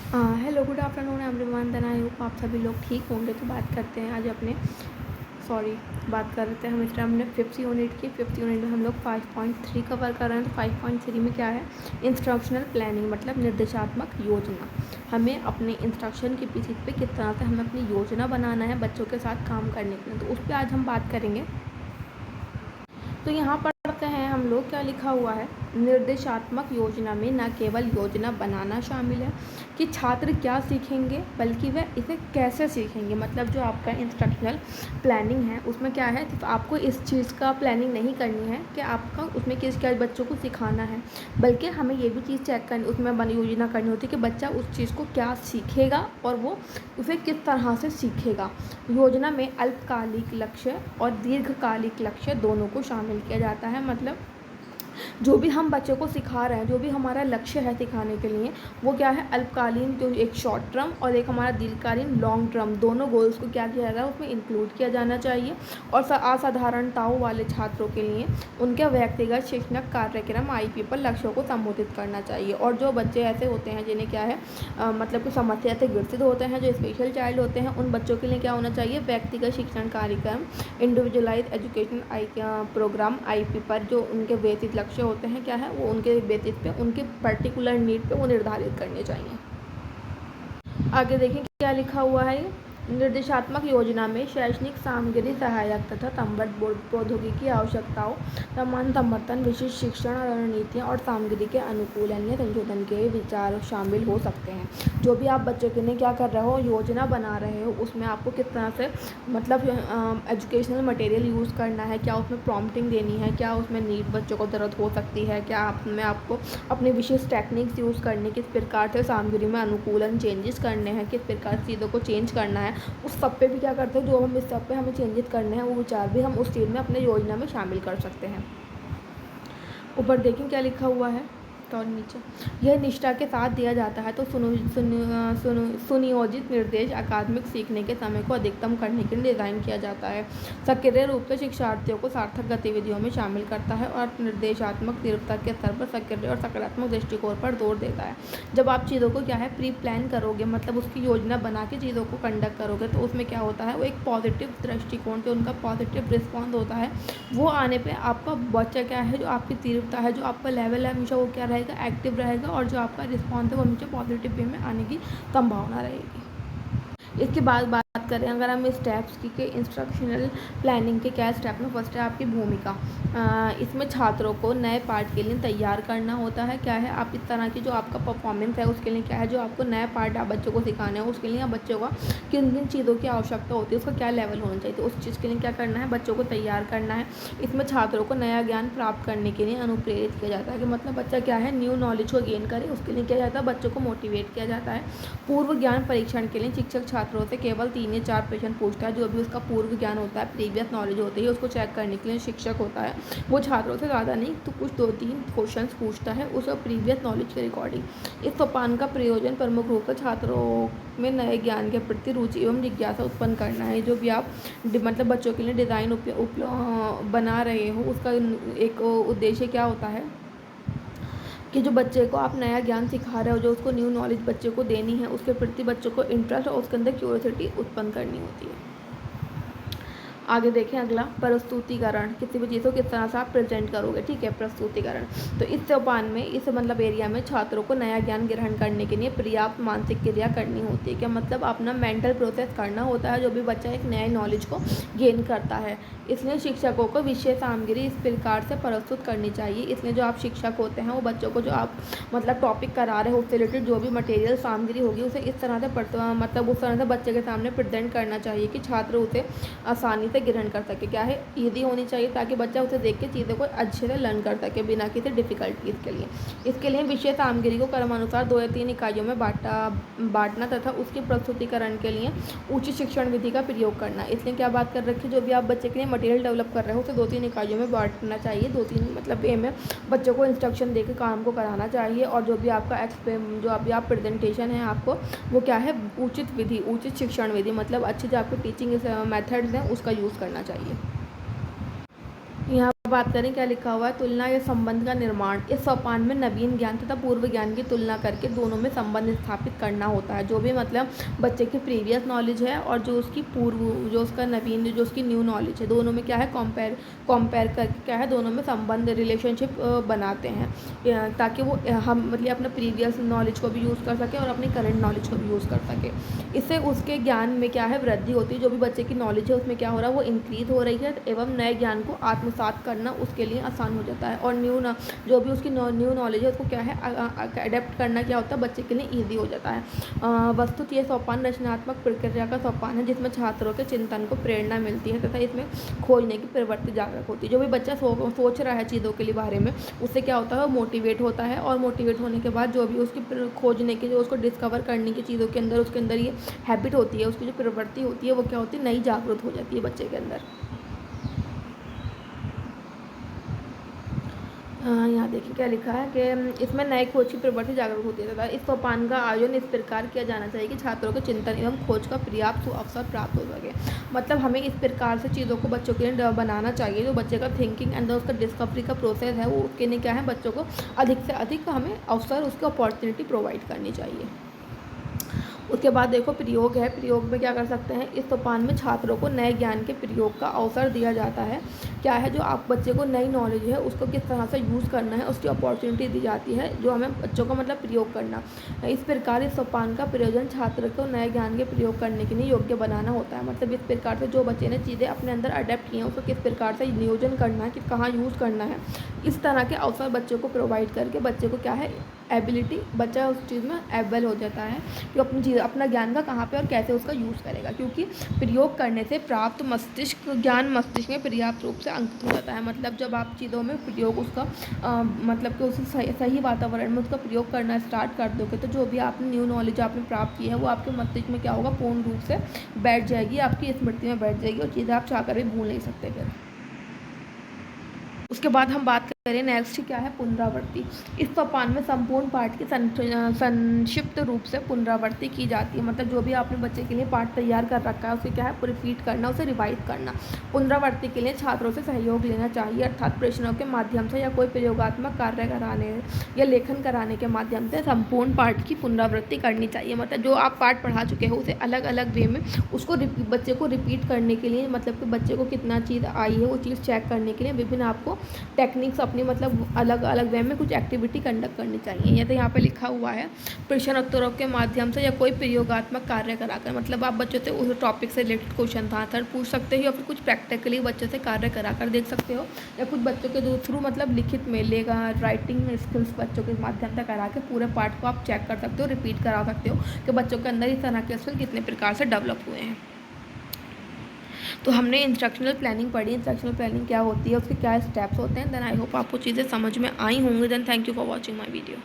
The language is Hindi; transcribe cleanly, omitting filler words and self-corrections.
Hello, good afternoon everyone. Then I hope आप सभी लोग ठीक होंगे। तो बात करते हैं आज अपने बात कर रहे थे हम इस टाइम हमने फिफ्थ यूनिट की। फिफ्थ यूनिट में हम लोग 5.3 कवर कर रहे हैं। तो 5.3 में क्या है, इंस्ट्रक्शनल प्लानिंग मतलब निर्देशात्मक योजना। हमें अपने इंस्ट्रक्शन की बेसिस पे किस तरह से हमें अपनी योजना बनाना है बच्चों के साथ काम करने के लिए, तो उस पर आज हम बात करेंगे। तो यहाँ पढ़ते हैं हम लोग क्या लिखा हुआ है। निर्देशात्मक योजना में न केवल योजना बनाना शामिल है कि छात्र क्या सीखेंगे, बल्कि वह इसे कैसे सीखेंगे। मतलब जो आपका इंस्ट्रक्शनल प्लानिंग है उसमें क्या है, सिर्फ आपको इस चीज़ का प्लानिंग नहीं करनी है कि आपका उसमें किस क्या बच्चों को सिखाना है, बल्कि हमें ये भी चीज़ चेक करनी, उसमें योजना करनी होती है कि बच्चा उस चीज़ को क्या सीखेगा और वो उसे किस तरह से सीखेगा। योजना में अल्पकालिक लक्ष्य और दीर्घकालिक लक्ष्य दोनों को शामिल किया जाता है। मतलब जो भी हम बच्चों को सिखा रहे हैं, जो भी हमारा लक्ष्य है सिखाने के लिए, वो क्या है, अल्पकालीन जो एक शॉर्ट टर्म और एक हमारा दीर्घकालीन लॉन्ग टर्म, दोनों गोल्स को क्या किया जाता है उसमें इंक्लूड किया जाना चाहिए। और असाधारणताओं वाले छात्रों के लिए उनके व्यक्तिगत शैक्षणिक कार्यक्रम आईपी पर लक्ष्यों को संबोधित करना चाहिए। और जो बच्चे ऐसे होते हैं जिन्हें क्या है मतलब कि समस्या से ग्रसित होते हैं, जो स्पेशल चाइल्ड होते हैं, उन बच्चों के लिए क्या होना चाहिए, व्यक्तिगत शिक्षण कार्यक्रम इंडिविजुअलाइज एजुकेशन प्रोग्राम आईपी पर जो उनके बेसिक लक्ष्य होते हैं क्या है, वो उनके बेसिस पे उनके पर्टिकुलर नीड पे वो निर्धारित करने चाहिए। आगे देखें क्या लिखा हुआ है। निर्देशात्मक योजना में शैक्षणिक सामग्री, सहायक तथा संबद्ध प्रौद्योगिकी आवश्यकताओं, समान समर्थन, विशिष्ट शिक्षण रणनीतियाँ और सामग्री के अनुकूल अन्य संशोधन के विचार शामिल हो सकते हैं। जो भी आप बच्चों के लिए क्या कर रहे हो, योजना बना रहे हो, उसमें आपको किस तरह से मतलब एजुकेशनल मटेरियल यूज़ करना है, क्या उसमें प्रॉम्प्टिंग देनी है, क्या उसमें नीड बच्चों को ज़रूरत हो सकती है, क्या आपने आपको अपनी विशेष टेक्निक्स यूज़ करने, किस प्रकार से सामग्री में अनुकूलन चेंजेस करने हैं, किस प्रकार से चीज़ों को चेंज करना है, उस सब पे भी क्या करते हैं, जो हम इस सब पे हमें चेंजेस करने हैं वो विचार भी हम उस चीज़ में अपने योजना में शामिल कर सकते हैं। ऊपर देखें क्या लिखा हुआ है और नीचे, यह निष्ठा के साथ दिया जाता है तो सुनियोजित निर्देश अकादमिक सीखने के समय को अधिकतम करने के लिए डिज़ाइन किया जाता है। सक्रिय रूप से शिक्षार्थियों को सार्थक गतिविधियों में शामिल करता है और निर्देशात्मक तीव्रता के स्तर पर सक्रिय और सकारात्मक दृष्टिकोण पर जोर देता है। जब आप चीज़ों को क्या है प्री प्लान करोगे, मतलब उसकी योजना बना के चीज़ों को कंडक्ट करोगे, तो उसमें क्या होता है, वो एक पॉजिटिव दृष्टिकोण जो उनका पॉजिटिव रिस्पॉन्स होता है, वो आने पर आपका बच्चा क्या है, जो आपकी तीव्रता है, जो आपका लेवल है, हमेशा वो क्या रहेगा, एक्टिव रहेगा और जो आपका रिस्पॉन्स है वो हमेशा पॉजिटिव वे में आने की संभावना रहेगी। इसके बाद बात करें अगर हम स्टेप्स की कि इंस्ट्रक्शनल प्लानिंग के क्या स्टेप में, फर्स्ट है आपकी भूमिका। इसमें छात्रों को नए पार्ट के लिए तैयार करना होता है। क्या है, आप इस तरह की जो आपका परफॉर्मेंस है उसके लिए क्या है, जो आपको नए पार्ट आप बच्चों को सिखाने हैं उसके लिए बच्चों का किन किन चीज़ों की आवश्यकता होती है, उसका क्या लेवल होना चाहिए, तो उस चीज़ के लिए क्या करना है, बच्चों को तैयार करना है। इसमें छात्रों को नया ज्ञान प्राप्त करने के लिए अनुप्रेरित किया जाता है कि मतलब बच्चा क्या है न्यू नॉलेज को गेन करे, उसके लिए किया जाता है, बच्चों को मोटिवेट किया जाता है। पूर्व ज्ञान परीक्षण के लिए शिक्षक छात्रों से केवल 3 या 4 प्रश्न पूछता है। जो भी उसका पूर्व ज्ञान होता है, प्रीवियस नॉलेज होती है, उसको चेक करने के लिए शिक्षक होता है, वो छात्रों से ज़्यादा नहीं तो कुछ 2-3 क्वेश्चंस पूछता है उस प्रीवियस नॉलेज के रिकॉर्डिंग। इस सोपान का प्रयोजन प्रमुख रूप से छात्रों में नए ज्ञान के प्रति रुचि एवं जिज्ञासा उत्पन्न करना है। जो भी आप मतलब बच्चों के लिए डिज़ाइन बना रहे हो, उसका एक उद्देश्य क्या होता है कि जो बच्चे को आप नया ज्ञान सिखा रहे हो, जो उसको न्यू नॉलेज बच्चे को देनी है, उसके प्रति बच्चों को इंटरेस्ट और उसके अंदर क्यूरियोसिटी उत्पन्न करनी होती है। आगे देखें अगला, प्रस्तुतिकरण। किसी भी चीज़ को किस तरह से आप प्रेजेंट करोगे, ठीक है, प्रस्तुतिकरण। तो इस सोपान में, इस मतलब एरिया में छात्रों को नया ज्ञान ग्रहण करने के लिए पर्याप्त मानसिक क्रिया करनी होती है। क्या मतलब अपना मेंटल प्रोसेस करना होता है, जो भी बच्चा एक नए नॉलेज को गेन करता है। इसलिए शिक्षकों को विषय सामग्री इस प्रकार से प्रस्तुत करनी चाहिए। इसलिए जो आप शिक्षक होते हैं वो बच्चों को जो आप मतलब टॉपिक करा रहे हो उससे रिलेटेड जो भी मटेरियल सामग्री होगी उसे इस तरह से मतलब उस तरह से बच्चे के सामने प्रेजेंट करना चाहिए कि छात्र उसे आसानी से ग्रहण कर सके। क्या है, ईजी होनी चाहिए ताकि बच्चा उसे देख के चीज़ों को अच्छे से लर्न कर सके बिना किसी डिफिकल्टीज के लिए। इसके लिए विषय सामग्री को क्रमानुसार 2 या 3 इकाइयों में बांटना तथा उसके प्रस्तुतिकरण के लिए उचित शिक्षण विधि का प्रयोग करना। इसलिए क्या बात कर रखी, जो भी आप बच्चे के लिए मटेरियल डेवलप कर रहे हो उसे 2-3 इकाइयों में बांटना चाहिए। 2-3 मतलब वे में बच्चों को इंस्ट्रक्शन देकर काम को कराना चाहिए। और जो भी आपका जो अभी आप प्रेजेंटेशन है आपको, वो क्या है, उचित विधि, उचित शिक्षण विधि, मतलब अच्छे जो आपके टीचिंग मेथड्स हैं उसका यूज़ करना चाहिए। यहाँ बात करें क्या लिखा हुआ है, तुलना या संबंध का निर्माण। इस सोपान में नवीन ज्ञान तथा पूर्व ज्ञान की तुलना करके दोनों में संबंध स्थापित करना होता है। जो भी मतलब बच्चे की प्रीवियस नॉलेज है और जो उसकी जो उसका नवीन जो उसकी न्यू नॉलेज है, दोनों में क्या है कंपेयर करके क्या है दोनों में संबंध रिलेशनशिप बनाते हैं, ताकि वो हम मतलब अपने प्रीवियस नॉलेज को भी यूज़ कर सके और अपनी करंट नॉलेज को भी यूज़ कर सके। इससे उसके ज्ञान में क्या है वृद्धि होती है। जो भी बच्चे की नॉलेज है उसमें क्या हो रहा है, वो इंक्रीज हो रही है एवं नए ज्ञान को आत्मसात करना उसके लिए आसान हो जाता है। और जो भी उसकी न्यू नॉलेज है उसको क्या है अडेप्ट करना क्या होता है बच्चे के लिए ईजी हो जाता है। वस्तुतः ये सोपान रचनात्मक प्रक्रिया का सोपान है जिसमें छात्रों के चिंतन को प्रेरणा मिलती है तथा इसमें खोजने की प्रवृत्ति जागरूक होती है। जो भी बच्चा सोच रहा है चीज़ों के लिए बारे में, उससे क्या होता है वो मोटिवेट होता है, और मोटिवेट होने के बाद जो भी उसकी खोजने की जो उसको डिस्कवर करने की चीज़ों के अंदर उसके अंदर ये हैबिट होती है, उसकी जो प्रवृत्ति होती है वो क्या होती है नई जागरूक हो जाती है बच्चे के अंदर। यहाँ देखिए क्या लिखा है कि इसमें नए खोज की प्रवृत्ति जागरूक होती है तथा इस सोपान का आयोजन इस प्रकार किया जाना चाहिए कि छात्रों को चिंतन एवं खोज का पर्याप्त अवसर प्राप्त हो सके। मतलब हमें इस प्रकार से चीज़ों को बच्चों के लिए बनाना चाहिए, जो बच्चे का थिंकिंग एंड उसका डिस्कवरी का प्रोसेस है वो उसके लिए क्या है बच्चों को अधिक से अधिक हमें अवसर उसकी अपॉर्चुनिटी प्रोवाइड करनी चाहिए। उसके बाद देखो प्रयोग है। प्रयोग में क्या कर सकते हैं, इस सोपान में छात्रों को नए ज्ञान के प्रयोग का अवसर दिया जाता है। क्या है जो आप बच्चे को नई नॉलेज है उसको किस तरह से यूज़ करना है उसकी अपॉर्चुनिटी दी जाती है, जो हमें बच्चों को मतलब प्रयोग करना। इस प्रकार इस सोपान का प्रयोजन छात्र को नए ज्ञान के प्रयोग करने के लिए योग्य बनाना होता है। मतलब इस प्रकार से जो बच्चे ने चीज़ें अपने अंदर अडेप्ट की हैं उसको किस प्रकार से नियोजन करना है, कि कहाँ यूज़ करना है, इस तरह के अवसर बच्चों को प्रोवाइड करके बच्चे को क्या है एबिलिटी, बच्चा उस चीज़ में एबल हो जाता है कि अपनी चीज़ अपना ज्ञान का कहाँ पे और कैसे उसका यूज़ करेगा। क्योंकि प्रयोग करने से प्राप्त मस्तिष्क ज्ञान मस्तिष्क में पर्याप्त रूप से अंकित हो जाता है। मतलब जब आप चीज़ों में प्रयोग उसका मतलब कि उस सही वातावरण में उसका प्रयोग करना स्टार्ट कर दोगे तो जो भी आपने न्यू नॉलेज आपने प्राप्त की है वो आपके मस्तिष्क में क्या होगा पूर्ण रूप से बैठ जाएगी, आपकी स्मृति में बैठ जाएगी और चीज़ें आप चाहकर भी भूल नहीं सकते फिर। उसके बाद हम बात करें नेक्स्ट क्या है पुनरावृत्ति। इस सोपान में संपूर्ण पाठ की संक्षिप्त रूप से पुनरावृत्ति की जाती है। मतलब जो भी आपने बच्चे के लिए पाठ तैयार कर रखा है उसे क्या है रिपीट करना, उसे रिवाइज करना। पुनरावृत्ति के लिए छात्रों से सहयोग लेना चाहिए, अर्थात प्रश्नों के माध्यम से या कोई प्रयोगात्मक कार्य कराने या लेखन कराने के माध्यम से संपूर्ण पाठ की पुनरावृत्ति करनी चाहिए। मतलब जो आप पाठ पढ़ा चुके हो उसे अलग अलग वे में उसको बच्चे को रिपीट करने के लिए, मतलब कि बच्चे को कितना चीज़ आई है वो चीज़ चेक करने के लिए विभिन्न आपको टेक्निक्स अपनी मतलब अलग अलग वे में कुछ एक्टिविटी कंडक्ट करनी चाहिए। या तो यहाँ पे लिखा हुआ है प्रश्न उत्तरों के माध्यम से या कोई प्रयोगात्मक कार्य कराकर। मतलब आप बच्चों से उस टॉपिक से रिलेटेड क्वेश्चन आंसर पूछ सकते हो या फिर कुछ प्रैक्टिकली बच्चों से कार्य कराकर देख सकते हो, या कुछ बच्चों के थ्रू मतलब लिखित में लेगा राइटिंग स्किल्स बच्चों के माध्यम से करा के पूरे पाठ को आप चेक कर सकते हो, रिपीट करा सकते हो कि बच्चों के अंदर इस तरह के स्किल कितने प्रकार से डेवलप हुए हैं। तो हमने इंस्ट्रक्शनल प्लानिंग पढ़ी। इंस्ट्रक्शनल प्लानिंग क्या होती है, उसके क्या स्टेप्स होते हैं। देन आई होप आपको चीज़ें समझ में आई होंगी। Then thank you for watching my video.